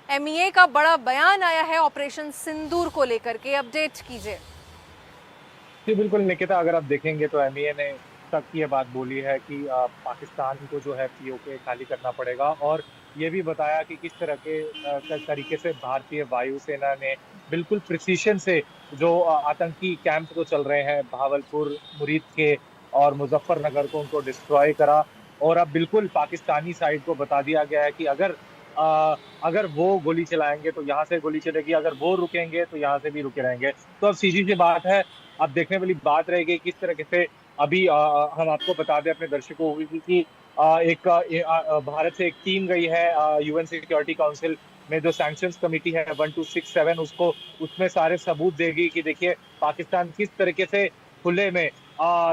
MEA का बड़ा बयान आया है ऑपरेशन सिंदूर को लेकर के, अपडेट कीजिए। जी बिल्कुल निकिता, अगर आप देखेंगे तो एमईए ने तक ये बात बोली है कि पाकिस्तान को जो है पीओके खाली करना पड़ेगा, और ये भी बताया कि किस तरह के तरीके से भारतीय वायुसेना ने बिल्कुल प्रिसीशन से जो आतंकी कैंप जो चल रहे हैं भावलपुर, मुरीद के और मुजफ्फरनगर को, उनको डिस्ट्रॉय करा। और अब बिल्कुल पाकिस्तानी साइड को बता दिया गया है कि अ, अगर वो गोली चलाएंगे तो यहाँ से गोली चलेगी, अगर वो रुकेंगे तो यहाँ से भी रुके रहेंगे। तो अब सीधी सी बात है, अब देखने वाली बात रहेगी किस तरीके से। अभी हम आपको बता दें अपने दर्शकों को कि एक भारत से एक टीम गई है यूएन सिक्योरिटी काउंसिल में, जो सैंक्शंस कमेटी है 1267, उसको उसमें सारे सबूत देगी कि देखिए पाकिस्तान किस तरीके से खुले में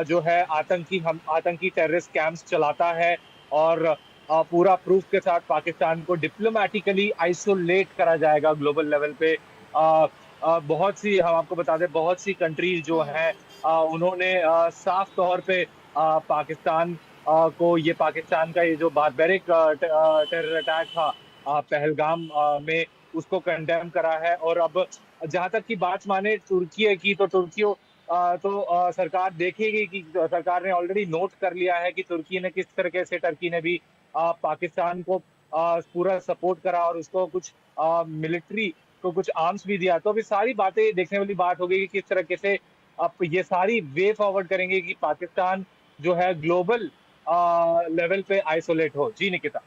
जो है आतंकी टेररिस्ट कैंप्स चलाता है। और पूरा प्रूफ के साथ पाकिस्तान को डिप्लोमेटिकली आइसोलेट करा जाएगा ग्लोबल लेवल पे। बहुत सी, हम आपको बता दें, बहुत सी कंट्रीज जो हैं उन्होंने साफ तौर पे पाकिस्तान को, ये पाकिस्तान का ये जो बारबेरिक टेरर अटैक था पहलगाम में, उसको कंडेम करा है। और अब जहां तक की बात माने तुर्की की, तो सरकार देखेगी कि सरकार ने ऑलरेडी नोट कर लिया है कि तुर्की ने किस तरीके से, टर्की ने भी पाकिस्तान को पूरा सपोर्ट करा और उसको कुछ मिलिट्री को कुछ आर्म्स भी दिया। तो अभी सारी बातें देखने वाली बात होगी कि किस तरीके से अब ये सारी वे फॉरवर्ड करेंगे कि पाकिस्तान जो है ग्लोबल लेवल पे आइसोलेट हो। जी निकिता।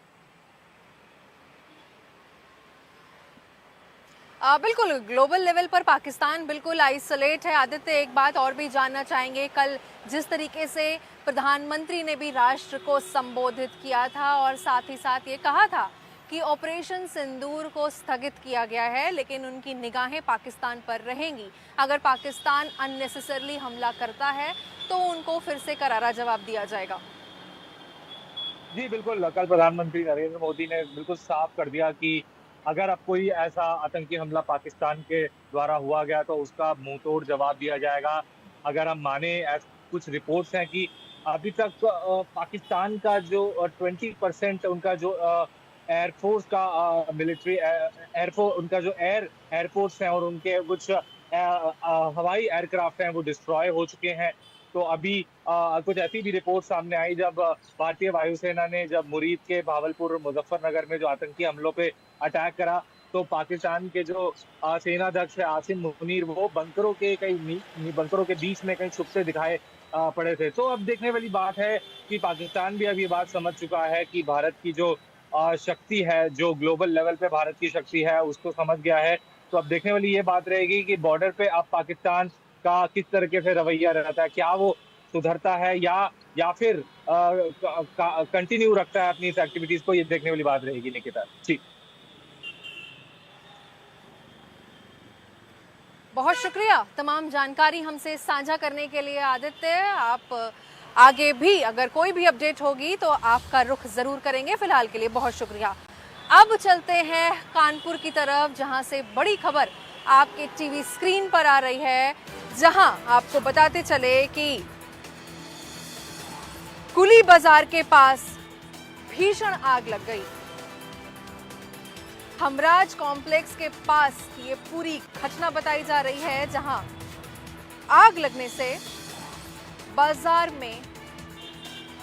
बिल्कुल, ग्लोबल लेवल पर पाकिस्तान बिल्कुल आइसोलेट है। आदित्य, एक बात और भी जानना चाहेंगे, कल जिस तरीके से प्रधानमंत्री ने भी राष्ट्र को संबोधित किया था और साथ ही साथ ये कहा था कि ऑपरेशन सिंदूर को स्थगित किया गया है, लेकिन उनकी निगाहें पाकिस्तान पर रहेंगी। अगर पाकिस्तान अननेसेसरली हमला करता है तो उनको फिर से करारा जवाब दिया जाएगा। जी बिल्कुल, कल प्रधानमंत्री नरेंद्र मोदी ने बिल्कुल साफ कर दिया कि अगर अब कोई ऐसा आतंकी हमला पाकिस्तान के द्वारा हुआ गया तो उसका मुंह तोड़ जवाब दिया जाएगा। अगर हम माने, कुछ रिपोर्ट्स हैं कि अभी तक पाकिस्तान का जो 20% उनका जो एयरफोर्स का मिलिट्री एयरफोर्स, उनका जो एयरफोर्स है और उनके कुछ हवाई एयरक्राफ्ट हैं वो डिस्ट्रॉय हो चुके हैं। तो अभी कुछ ऐसी भी रिपोर्ट सामने आई जब भारतीय वायुसेना ने जब मुरीद के, भावलपुर और मुजफ्फरनगर में जो आतंकी हमलों पे अटैक करा, तो पाकिस्तान के जो सेनाध्यक्ष है आसिम मुनीर, वो बंकरों के बीच में कहीं छुप से दिखाए पड़े थे। तो अब देखने वाली बात है कि पाकिस्तान भी अब ये बात समझ चुका है कि भारत की जो शक्ति है, जो ग्लोबल लेवल पे भारत की शक्ति है, उसको समझ गया है। तो अब देखने वाली ये बात रहेगी कि बॉर्डर पे अब पाकिस्तान का किस तरीके से रवैया रहता है, क्या वो सुधरता है या फिर कंटिन्यू रखता है अपनी इस एक्टिविटीज को। ये देखने वाली बात रहेगी निकिता जी। बहुत शुक्रिया तमाम जानकारी हमसे साझा करने के लिए आदित्य। आप आगे भी अगर कोई भी अपडेट होगी तो आपका रुख जरूर करेंगे। फिलहाल के लिए बहुत शुक्रिया। अब चलते हैं कानपुर की तरफ, जहां से बड़ी खबर आपके टीवी स्क्रीन पर आ रही है, जहां आपको बताते चले कि कुली बाजार के पास भीषण आग लग गई। हमराज कॉम्प्लेक्स के पास की ये पूरी घटना बताई जा रही है, जहां आग लगने से बाजार में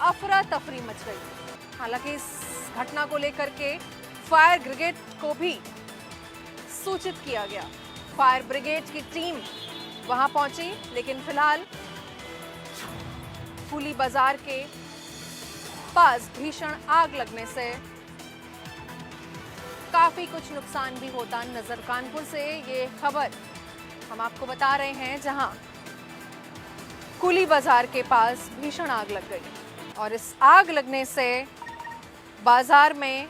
अफरा तफरी मच गई। हालांकि इस घटना को लेकर के फायर ब्रिगेड को भी सूचित किया गया। फायर ब्रिगेड की टीम वहां पहुंची, लेकिन फिलहाल कुली बाजार के पास भीषण आग लगने से काफी कुछ नुकसान भी होता नजर। कानपुर से ये खबर हम आपको बता रहे हैं, जहां कुली बाजार के पास भीषण आग लग गई और इस आग लगने से बाजार में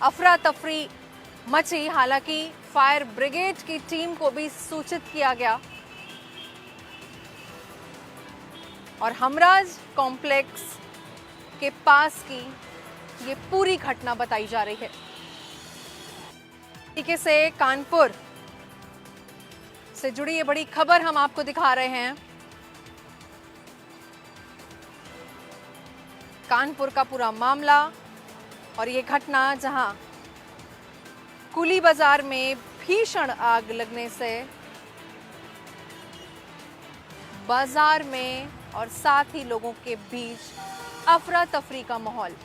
अफरा तफरी मची। हालांकि फायर ब्रिगेड की टीम को भी सूचित किया गया और हमराज कॉम्प्लेक्स के पास की ये पूरी घटना बताई जा रही है। तरीके से कानपुर से जुड़ी ये बड़ी खबर हम आपको दिखा रहे हैं। कानपुर का पूरा मामला और ये घटना, जहां कुली बाजार में भीषण आग लगने से बाजार में और साथ ही लोगों के बीच अफरा तफरी का माहौल।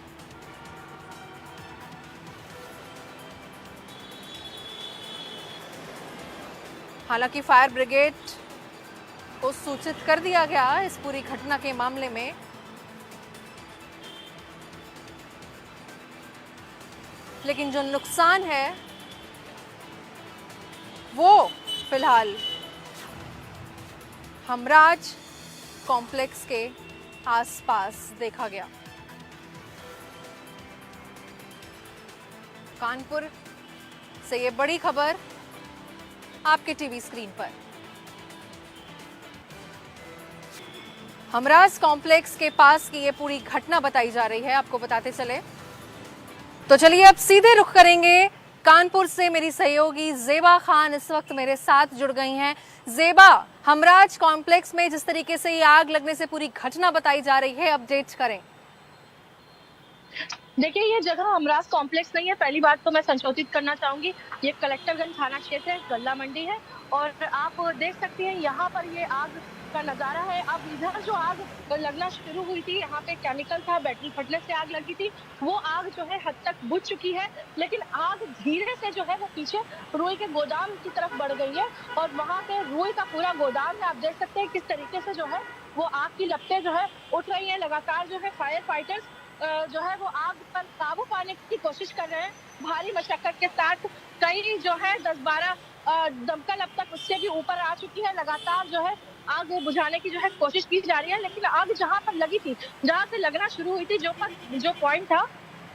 हालांकि फायर ब्रिगेड को सूचित कर दिया गया इस पूरी घटना के मामले में। लेकिन जो नुकसान है वो फिलहाल हमराज कॉम्प्लेक्स के आसपास देखा गया। कानपुर से ये बड़ी खबर आपके टीवी स्क्रीन पर। हमराज कॉम्प्लेक्स के पास की ये पूरी घटना बताई जा रही है, आपको बताते चले। तो चलिए अब सीधे रुख करेंगे कानपुर से। मेरी सहयोगी ज़ेबा खान इस वक्त मेरे साथ जुड़ गई हैं। ज़ेबा, हमराज कॉम्प्लेक्स में जिस तरीके से ये आग लगने से पूरी घटना बताई जा रही है, अपडेट्स करें। देखिए, ये जगह हमराज कॉम्प्लेक्स नहीं है। पहली बात तो मैं संशोधित करना चाहूंगी, ये कलेक्टरगंज थाना क्षेत्र है, गल्ला मंडी है। और आप देख सकते हैं यहाँ पर ये आग का नजारा है। अब इधर जो आग लगना शुरू हुई थी, यहाँ पे केमिकल था, बैटरी फटने से आग लगी थी, वो आग जो है हद तक बुझ चुकी है। लेकिन आग धीरे से जो है वो पीछे रुई के गोदाम की तरफ बढ़ गई है और वहाँ पे रुई का पूरा गोदाम है। आप देख सकते हैं किस तरीके से जो है वो आग की लपटें जो है उठ रही है। लगातार जो है फायर फाइटर्स जो है वो आग पर काबू पाने की कोशिश कर रहे हैं। भारी मशक्कत के साथ कई जो है 10-12 दमकल अब तक उससे भी ऊपर आ चुकी है। लगातार जो है आग बुझाने की जो है कोशिश की जा रही है। लेकिन आग जहां पर लगी थी, जहां से लगना शुरू हुई थी, जो पॉइंट था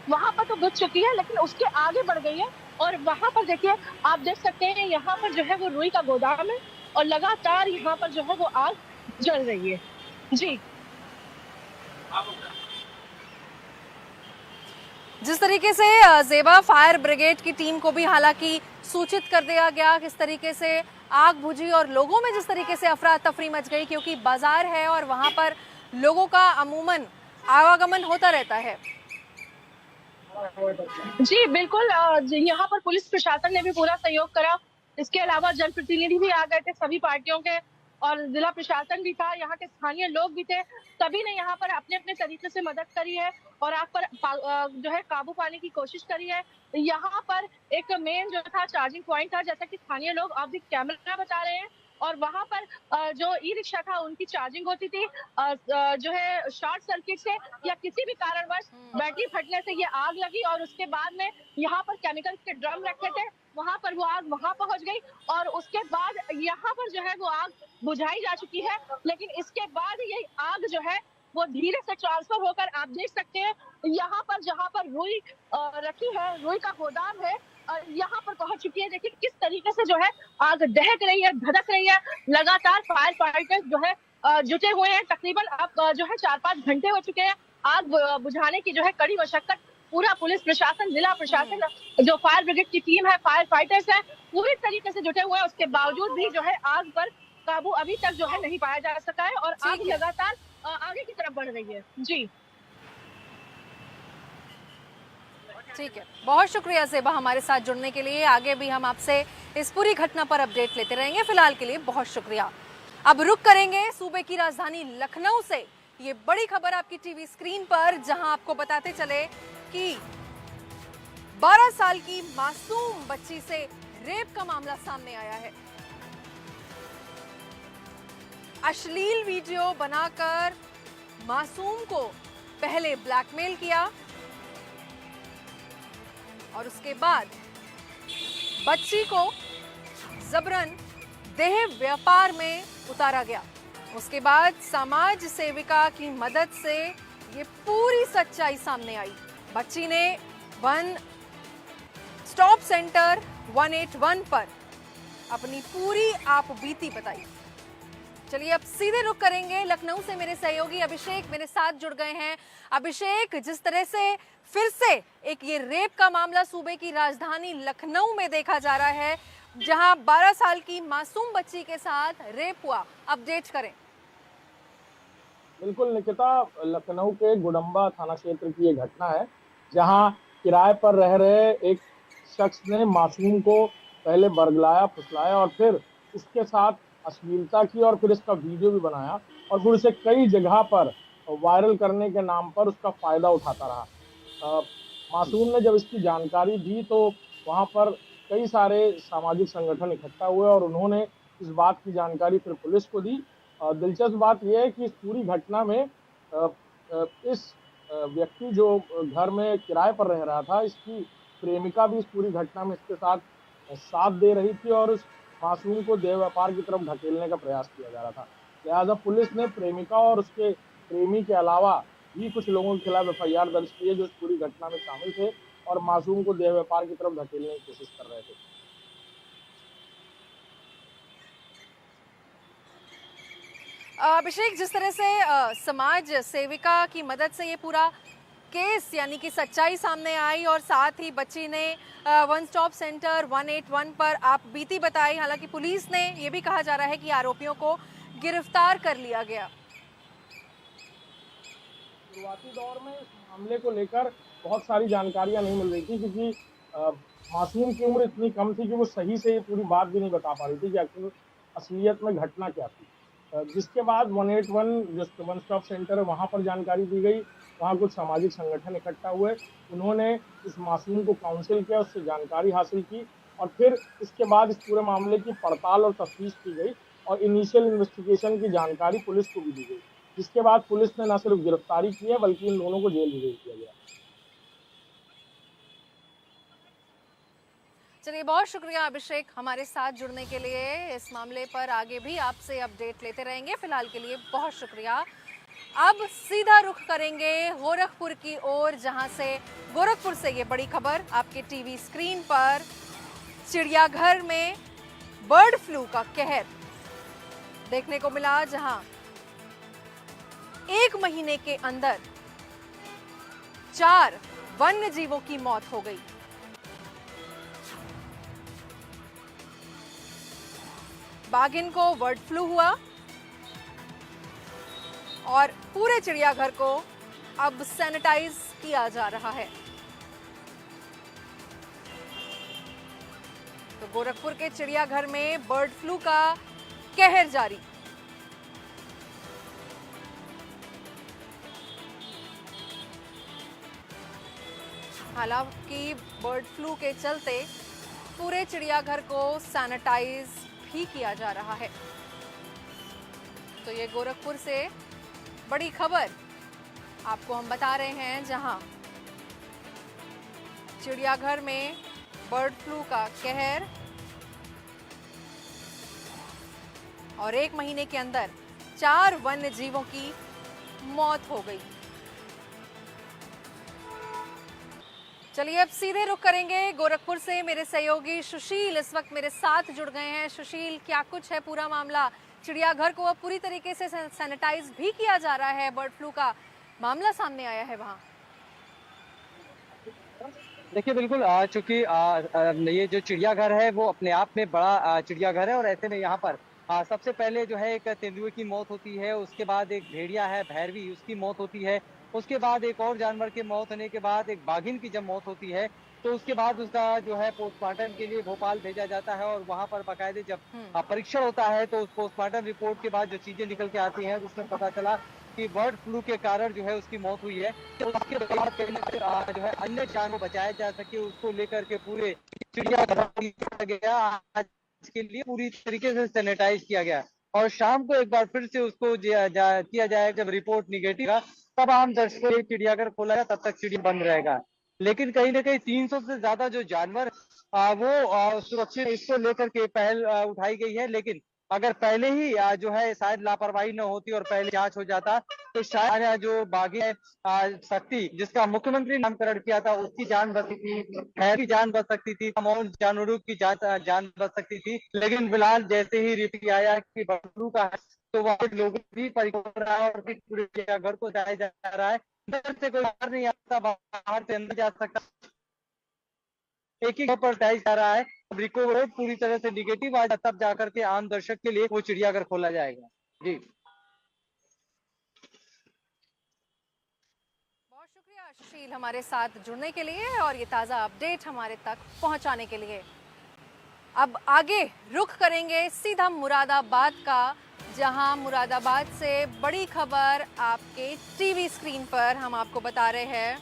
वहां पर तो बुझ चुकी है, लेकिन उसके आगे बढ़ गई है। और वहां पर देखिए, आप देख सकते हैं यहाँ पर जो है वो रुई का गोदाम है और लगातार यहाँ पर जो है वो आग जल रही है। जी, जिस तरीके से ज़ेबा, फायर ब्रिगेड की टीम को भी हालांकि सूचित कर दिया गया किस तरीके से आग बुझी और लोगों में जिस तरीके से अफरा तफरी मच गई, क्योंकि बाजार है और वहां पर लोगों का अमूमन आवागमन होता रहता है। जी बिल्कुल। यहाँ पर पुलिस प्रशासन ने भी पूरा सहयोग करा। इसके अलावा जनप्रतिनिधि भी आ गए थे सभी पार्टियों के, और जिला प्रशासन भी था, यहाँ के स्थानीय लोग भी थे। सभी ने यहाँ पर अपने अपने तरीके से मदद करी है और आग पर जो है काबू पाने की कोशिश करी है। यहाँ पर एक मेन जो था चार्जिंग पॉइंट था, जैसा कि स्थानीय लोग आप भी कैमरा बता रहे हैं। और वहां पर जो ई रिक्शा था उनकी चार्जिंग होती थी। जो है शॉर्ट सर्किट से या किसी भी कारणवश बैटरी फटने से ये आग लगी और उसके बाद में यहाँ पर केमिकल के ड्रम रखे थे, वहां पर वो आग वहां पहुंच गई और उसके बाद यहाँ पर जो है वो आग बुझाई जा चुकी है। लेकिन इसके बाद ये आग जो है वो धीरे से ट्रांसफर होकर, आप देख सकते हैं यहाँ पर जहाँ पर रुई रखी है, रुई का गोदाम है, यहाँ पर पहुंच चुकी है। देखिए किस तरीके से जो है आग दहक रही है, धधक रही है। लगातार फायर फाइटर्स जो है जुटे हुए हैं। तकरीबन अब जो है 4-5 घंटे हो चुके हैं आग बुझाने की जो है कड़ी मशक्कत। पूरा पुलिस प्रशासन, जिला प्रशासन, जो फायर ब्रिगेड की टीम है, फायर फाइटर्स है, पूरी तरीके से जुटे हुए हैं। उसके बावजूद भी जो है आग पर काबू अभी तक जो है नहीं पाया जा सका है और आग लगातार आगे की तरफ बढ़ रही है। जी ठीक है, बहुत शुक्रिया ज़ेबा हमारे साथ जुड़ने के लिए। आगे भी हम आपसे इस पूरी घटना पर अपडेट लेते रहेंगे। फिलहाल के लिए बहुत शुक्रिया। अब रुक करेंगे सूबे की राजधानी लखनऊ से। ये बड़ी खबर आपकी टीवी स्क्रीन पर, जहां आपको बताते चले कि 12 साल की मासूम बच्ची से रेप का मामला सामने आया है। अश्लील वीडियो बनाकर मासूम को पहले ब्लैकमेल किया और उसके बाद बच्ची को जबरन देह व्यापार में उतारा गया। उसके बाद समाज सेविका की मदद से ये पूरी सच्चाई सामने आई। बच्ची ने वन स्टॉप सेंटर 181 पर अपनी पूरी आपबीती बताई। चलिए अब सीधे रुक करेंगे लखनऊ से। मेरे सहयोगी अभिषेक मेरे साथ जुड़ गए हैं। अभिषेक, जिस तरह से फिर से एक ये रेप का मामला सूबे की राजधानी लखनऊ में देखा जा रहा है, जहां 12 साल की मासूम बच्ची के साथ रेप हुआ, अपडेट करें। बिल्कुल निकिता, लखनऊ के गुडम्बा थाना क्षेत्र की ये घटना है, जहां किराए पर रह रहे एक शख्स ने मासूम को पहले बरगलाया, फुसलाया और फिर उसके साथ अश्लीलता की और फिर इसका वीडियो भी बनाया और फिर उसे कई जगह पर वायरल करने के नाम पर उसका फायदा उठाता रहा। मासूम ने जब इसकी जानकारी दी तो वहां पर कई सारे सामाजिक संगठन इकट्ठा हुए और उन्होंने इस बात की जानकारी फिर पुलिस को दी। दिलचस्प बात यह है कि इस पूरी घटना में इस व्यक्ति जो घर में किराए पर रह रहा था, इसकी प्रेमिका भी इस पूरी घटना में इसके साथ साथ दे रही थी और उस मासूम को देह व्यापार की तरफ ढकेलने का प्रयास किया जा रहा था। लिहाजा पुलिस ने प्रेमिका और उसके प्रेमी के अलावा भी कुछ लोगों के खिलाफ एफआईआर दर्ज की है जो इस पूरी घटना में शामिल थे और मासूम को देह व्यापार की तरफ धकेलने की कोशिश कर रहे थे। अभिषेक, जिस तरह से समाज सेविका की मदद से ये पूरा केस यानी कि सच्चाई सामने आई और साथ ही बच्ची ने वन स्टॉप सेंटर 181 पर आप बीती बताई, हालांकि पुलिस ने ये भी कहा जा रहा है कि आरोपियों को गिरफ्तार कर लिया गया। शुरुआती दौर में इस मामले को लेकर बहुत सारी जानकारियां नहीं मिल रही थी क्योंकि मासूम की उम्र इतनी कम थी कि वो सही से ये पूरी बात भी नहीं बता पा रही थी कि आखिर असलियत में घटना क्या थी। जिसके बाद 181 जो वन स्टॉप सेंटर है वहां पर जानकारी दी गई, वहां कुछ सामाजिक संगठन इकट्ठा हुए, उन्होंने इस मासूम को काउंसिल किया, उससे जानकारी हासिल की और फिर इसके बाद इस पूरे मामले की पड़ताल और तफ्तीश की गई और इनिशियल इन्वेस्टिगेशन की जानकारी पुलिस को भी दी गई, जिसके बाद पुलिस ने न सिर्फ गिरफ्तारी की है बल्कि इन दोनों को जेल भी भेज दिया गया। चलिए, बहुत शुक्रिया अभिषेक हमारे साथ जुड़ने के लिए। इस मामले पर आगे भी आपसे अपडेट लेते रहेंगे। फिलहाल के लिए बहुत शुक्रिया। अब सीधा रुख करेंगे गोरखपुर की ओर, जहां से गोरखपुर से ये बड़ी खबर आपके टीवी स्क्रीन पर। चिड़ियाघर में बर्ड फ्लू का कहर देखने को मिला, जहां 1 महीने के अंदर 4 वन्य जीवों की मौत हो गई। बाघिन को बर्ड फ्लू हुआ और पूरे चिड़ियाघर को अब सैनिटाइज किया जा रहा है। तो गोरखपुर के चिड़ियाघर में बर्ड फ्लू का कहर जारी। हालांकि बर्ड फ्लू के चलते पूरे चिड़ियाघर को सैनिटाइज भी किया जा रहा है। तो ये गोरखपुर से बड़ी खबर आपको हम बता रहे हैं, जहां चिड़ियाघर में बर्ड फ्लू का कहर और 1 महीने के अंदर 4 वन्य जीवों की मौत हो गई। चलिए, अब सीधे रुख करेंगे गोरखपुर से। मेरे सहयोगी सुशील इस वक्त मेरे साथ जुड़ गए हैं। सुशील, क्या कुछ है पूरा मामला? चिड़ियाघर को अब पूरी तरीके से सैनिटाइज भी किया जा रहा है, बर्ड फ्लू का मामला सामने आया है वहां। देखिए, बिल्कुल चूंकि ये जो चिड़ियाघर है वो अपने आप में बड़ा चिड़ियाघर है और ऐसे में यहाँ पर सबसे पहले जो है एक तेंदुए की मौत होती है, उसके बाद एक भेड़िया है भैरवी, उसकी मौत होती है, उसके बाद एक और जानवर की मौत होने के बाद एक बाघिन की जब मौत होती है तो उसके बाद उसका जो है पोस्टमार्टम के लिए भोपाल भेजा जाता है और वहां पर बाकायदे जब परीक्षण होता है तो उस पोस्टमार्टम रिपोर्ट के बाद जो चीजें निकल के आती हैं उसमें पता चला कि बर्ड फ्लू के कारण जो है उसकी मौत हुई है। तो उसके बाद जो है अन्य जानवर को बचाया जा सके उसको लेकर के पूरे चिड़ियाघर गया, आज के लिए पूरी तरीके से सैनिटाइज किया गया और शाम को एक बार फिर से उसको किया जाएगा। जब रिपोर्ट निगेटिव तब आम दर्शकों के चिड़ियाघर खोला गया, तब तक चिड़िया बंद रहेगा। लेकिन कहीं ना कहीं 300 से ज्यादा जो जानवर वो सुरक्षित, इसको लेकर के पहल उठाई गई है। लेकिन अगर पहले ही जो है शायद लापरवाही न होती और पहले जांच हो जाता तो शायद जो बाघी है शक्ति, जिसका मुख्यमंत्री नामकरण किया था, उसकी जान बच सकती थी, खैर की जान बच सकती थी, तमाम जानवरों की जान बच सकती थी। लेकिन फिलहाल जैसे ही रिपोर्ट आया कि बर्ड फ्लू का है तो वहाँ लोग भी परेशान हो रहा है और फिर पूरे घर को जाया जा रहा है। अंदर से कोई बाहर नहीं आता, बाहर से अंदर जा सकता, एक ही पर टाइज जा रहा है। रिकवर पूरी तरह से निगेटिव आ तब जाकर के आम दर्शक के लिए वो चिड़ियाघर खोला जाएगा। जी, बहुत शुक्रिया सुशील। हमारे साथ जुड़ने के लिए और ये ताज़ा अपडेट हमारे तक पहुंचाने के लिए। अब आगे रुख करेंगे सीधा मुरादाबाद का, जहां मुरादाबाद से बड़ी खबर आपके टीवी स्क्रीन पर हम आपको बता रहे हैं,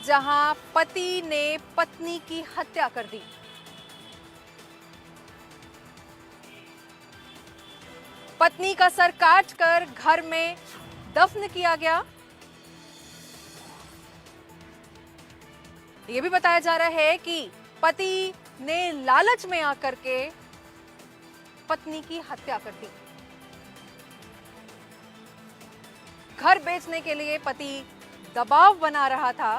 जहां पति ने पत्नी की हत्या कर दी। पत्नी का सर काटकर घर में दफन किया गया। यह भी बताया जा रहा है कि पति ने लालच में आकर के पत्नी की हत्या कर दी। घर बेचने के लिए पति दबाव बना रहा था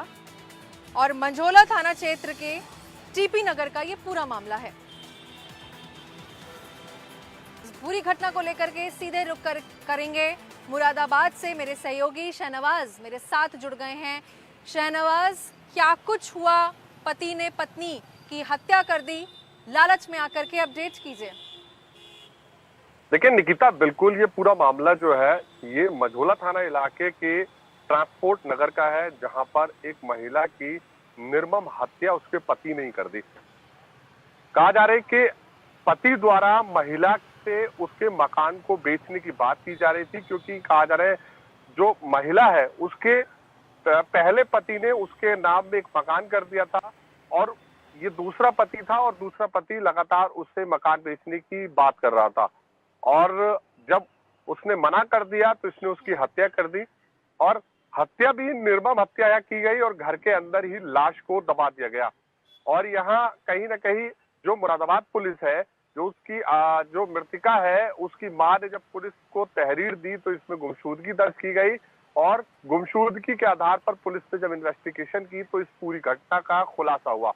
और मंझोला थाना क्षेत्र के टीपी नगर का यह पूरा मामला है। इस पूरी घटना को लेकर के सीधे रुक करेंगे मुरादाबाद से। मेरे सहयोगी शहनवाज मेरे साथ जुड़ गए हैं। शहनवाज, क्या कुछ हुआ? पति ने पत्नी की हत्या कर दी, लालच में आकर के, अपडेट कीजिए। देखिए निकिता, बिल्कुल ये पूरा मामला जो है ये मझोला थाना इलाके के ट्रांसपोर्ट नगर का है, जहां पर एक महिला की निर्मम हत्या उसके पति ने ही कर दी। कहा जा रहा है कि पति द्वारा महिला से उसके मकान को बेचने की बात की जा रही थी, क्योंकि कहा जा रहा है जो महिला है उसके पहले पति ने उसके नाम में एक मकान कर दिया था और ये दूसरा पति था और दूसरा पति लगातार उससे मकान बेचने की बात कर रहा था और जब उसने मना कर दिया तो इसने उसकी हत्या कर दी और हत्या भी निर्मम हत्या की गई और घर के अंदर ही लाश को दबा दिया गया। और यहाँ कहीं ना कहीं जो मुरादाबाद पुलिस है, जो उसकी जो मृतिका है, उसकी मां ने जब पुलिस को तहरीर दी तो इसमें गुमशुदगी दर्ज की गई और गुमशुदगी के आधार पर पुलिस ने जब इन्वेस्टिगेशन की तो इस पूरी घटना का खुलासा हुआ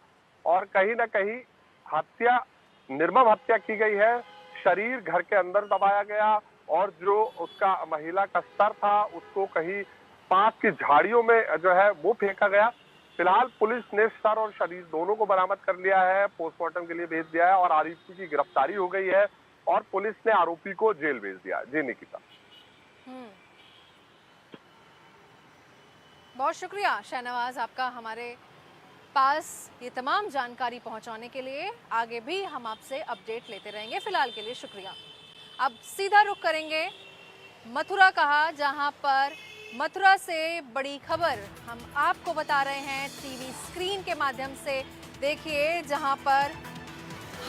और कहीं ना कहीं हत्या, निर्मम हत्या की गई है। शरीर घर के अंदर दबाया गया और जो उसका महिला का सर था उसको कहीं पास की झाड़ियों में जो है वो फेंका गया। फिलहाल पुलिस ने सर और शरीर दोनों को बरामद कर लिया है, पोस्टमार्टम के लिए भेज दिया है और आरोपी की गिरफ्तारी हो गई है और पुलिस ने आरोपी को जेल भेज दिया। जी निकिता। बहुत शुक्रिया शहनवाज आपका हमारे पास ये तमाम जानकारी पहुंचाने के लिए। आगे भी हम आपसे अपडेट लेते रहेंगे। फिलहाल के लिए शुक्रिया। अब सीधा रुख करेंगे मथुरा कहा, जहां पर मथुरा से बड़ी खबर हम आपको बता रहे हैं टीवी स्क्रीन के माध्यम से। देखिए, जहां पर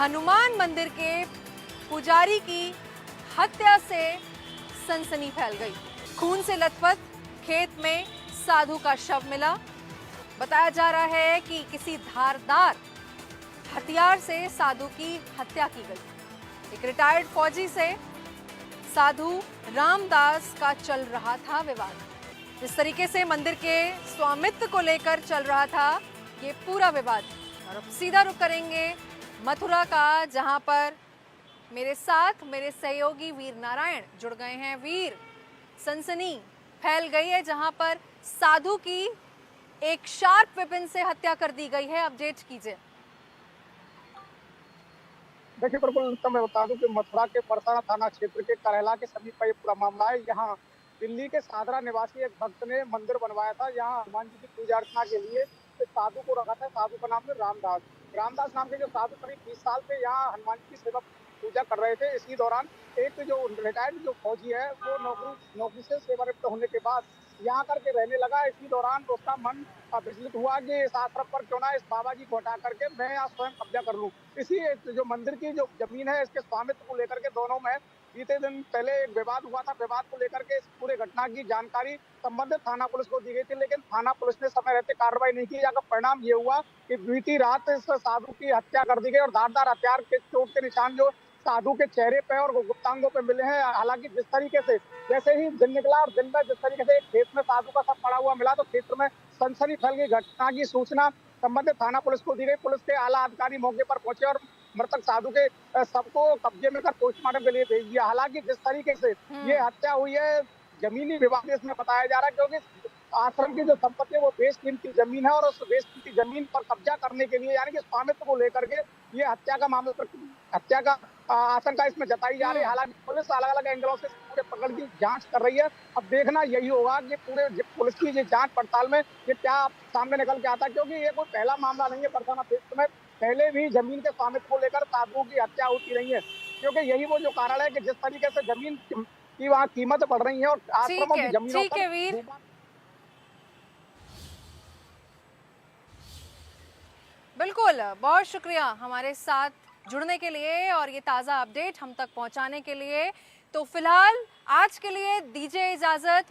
हनुमान मंदिर के पुजारी की हत्या से सनसनी फैल गई। खून से लथपथ खेत में साधु का शव मिला। बताया जा रहा है कि किसी धारदार हथियार से साधु की हत्या की गई। एक रिटायर्ड फौजी से साधु रामदास का चल रहा था विवाद। जिस तरीके से मंदिर के स्वामित्व को लेकर चल रहा था ये पूरा विवाद। और अब सीधा रुख करेंगे मथुरा का, जहां पर मेरे साथ मेरे सहयोगी वीर नारायण जुड़ गए हैं। वीर, सनसनी फैल गई है जहां पर साधु की एक शार्प वेपन से हत्या कर दी गई है। अपडेट कीजिए। देखिए बिल्कुल, तो मैं बता दूं कि मथुरा के परसाना थाना क्षेत्र के करेला के समीप का ये पूरा मामला है। यहाँ दिल्ली के सादरा निवासी एक भक्त ने मंदिर बनवाया था। यहाँ हनुमान जी की पूजा अर्चना के लिए एक साधु को रखा था। साधु का नाम है रामदास। रामदास नाम के जो साधु करीब 20 साल से यहाँ हनुमान जी की सेवा पूजा कर रहे थे। इसी दौरान एक जो रिटायर्ड जो फौजी है वो नौकरी से सेवानिवृत्त होने के बाद यहाँ करके रहने लगा। इसी दौरान तो उसका मन विचलित हुआ कि इस आश्रम पर क्यों ना इस बाबा जी को हटा करके मैं यहाँ स्वयं कब्जा कर लूँ। इसी जो मंदिर की जो जमीन है इसके स्वामित्व को लेकर के दोनों में बीते दिन पहले एक विवाद हुआ था। विवाद को लेकर के इस पूरे घटना की जानकारी संबंधित थाना पुलिस को दी गई थी, लेकिन थाना पुलिस ने समय रहते कार्रवाई नहीं की। जिसका परिणाम ये हुआ कि बीती रात इस साधु की हत्या कर दी गई और धारदार हथियार के चोट के निशान जो साधु के चेहरे पे और गुप्तांगों पे मिले हैं। हालांकि जिस तरीके से जैसे ही दिन निकला और दिन में जिस तरीके से खेत में साधु का सब पड़ा हुआ मिला तो क्षेत्र में सनसनी फैल गई। घटना की सूचना संबंधित थाना पुलिस को दी गई। पुलिस के आला अधिकारी मौके पर पहुंचे और मृतक साधु के सबको कब्जे में कर पोस्टमार्टम के लिए भेज दिया। हालांकि जिस तरीके से ये हत्या हुई है, जमीनी विवाद इसमें बताया जा रहा है, क्योंकि आश्रम की जो संपत्ति है वो बेशकीमती जमीन है और उस बेशकीमती जमीन पर कब्जा करने के लिए यानी कि स्वामित्व को लेकर के ये हत्या का आशंका इसमें जताई जा रही है। हालांकि पुलिस अलग अलग एंगलों से पूरे प्रकरण की जांच कर रही है। अब देखना यही होगा कि पूरे पुलिस की ये जांच पड़ताल में ये क्या सामने निकल के आता है, क्योंकि ये कोई पहला मामला नहीं है बरसाना क्षेत्र में। पहले भी जमीन के स्वामित्व को लेकर साधुओं की हत्या होती रही है, क्योंकि यही वो जो कारण है कि जिस तरीके से जमीन की वहाँ कीमत बढ़ रही है और आश्रमों की जमीनों ठीक है वीर, बिल्कुल बहुत शुक्रिया हमारे साथ जुड़ने के लिए और ये ताज़ा अपडेट हम तक पहुंचाने के लिए। तो फिलहाल आज के लिए दीजिए इजाज़त।